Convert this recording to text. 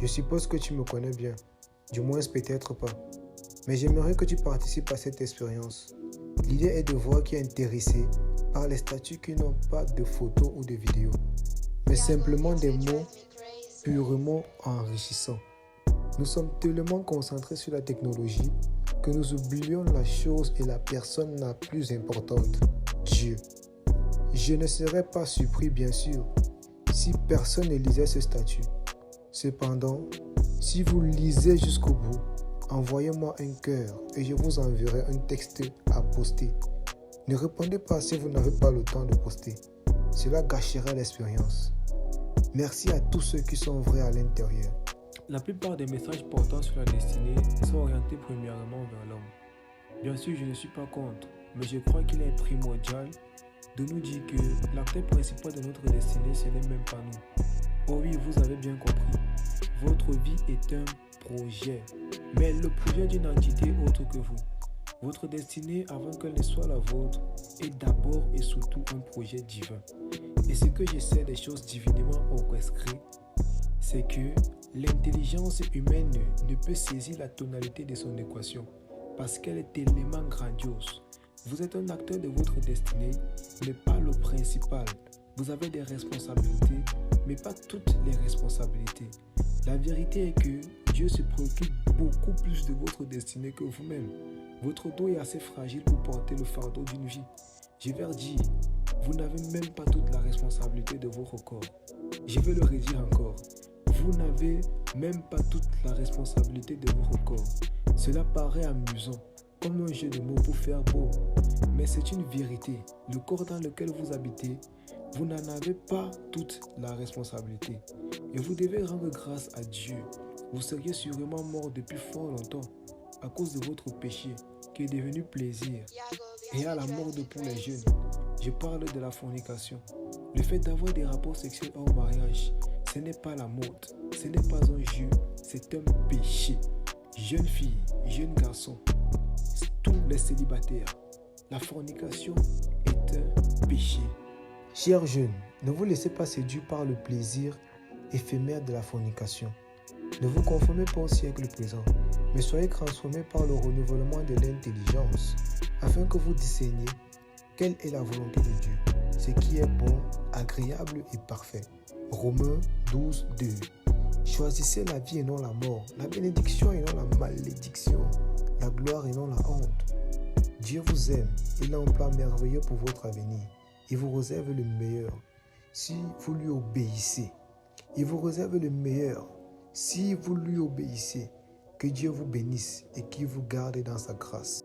Je suppose que tu me connais bien, du moins peut-être pas. Mais j'aimerais que tu participes à cette expérience. L'idée est de voir qui est intéressé par les statuts qui n'ont pas de photos ou de vidéos, mais simplement des mots purement enrichissants. Nous sommes tellement concentrés sur la technologie que nous oublions la chose et la personne la plus importante, Dieu. Je ne serais pas surpris, bien sûr, si personne ne lisait ce statut. Cependant, si vous lisez jusqu'au bout, envoyez-moi un cœur et je vous enverrai un texte à poster. Ne répondez pas si vous n'avez pas le temps de poster. Cela gâcherait l'expérience. Merci à tous ceux qui sont vrais à l'intérieur. La plupart des messages portant sur la destinée sont orientés premièrement vers l'homme. Bien sûr, je ne suis pas contre, mais je crois qu'il est primordial de nous dire que l'acteur principal de notre destinée, ce n'est même pas nous. Oh oui, vous avez bien compris. Votre vie est un projet, mais le projet d'une entité autre que vous. Votre destinée, avant qu'elle ne soit la vôtre, est d'abord et surtout un projet divin. Et ce que je sais des choses divinement orchestrées, c'est que l'intelligence humaine ne peut saisir la tonalité de son équation parce qu'elle est tellement grandiose. Vous êtes un acteur de votre destinée, mais pas le principal. Vous avez des responsabilités, mais pas toutes les responsabilités. La vérité est que Dieu se préoccupe beaucoup plus de votre destinée que vous-même. Votre dos est assez fragile pour porter le fardeau d'une vie. Je vais dire, vous n'avez même pas toute la responsabilité de votre corps. Je vais le redire encore. Vous n'avez même pas toute la responsabilité de votre corps. Cela paraît amusant, comme un jeu de mots pour faire beau. Mais c'est une vérité. Le corps dans lequel vous habitez, vous n'en avez pas toute la responsabilité. Et vous devez rendre grâce à Dieu. Vous seriez sûrement mort depuis fort longtemps à cause de votre péché qui est devenu plaisir et à la mode pour les jeunes. Je parle de la fornication. Le fait d'avoir des rapports sexuels hors mariage, ce n'est pas la mode, ce n'est pas un jeu, c'est un péché. Jeunes filles, jeunes garçons, tous les célibataires, la fornication est un péché. Chers jeunes, ne vous laissez pas séduire par le plaisir éphémère de la fornication. Ne vous conformez pas au siècle présent, mais soyez transformés par le renouvellement de l'intelligence, afin que vous discerniez quelle est la volonté de Dieu, ce qui est bon, agréable et parfait. Romains 12, 2. Choisissez la vie et non la mort, la bénédiction et non la malédiction, la gloire et non la honte. Dieu vous aime, il a un plan merveilleux pour votre avenir. Il vous réserve le meilleur si vous lui obéissez. Il vous réserve le meilleur si vous lui obéissez. Que Dieu vous bénisse et qu'il vous garde dans sa grâce.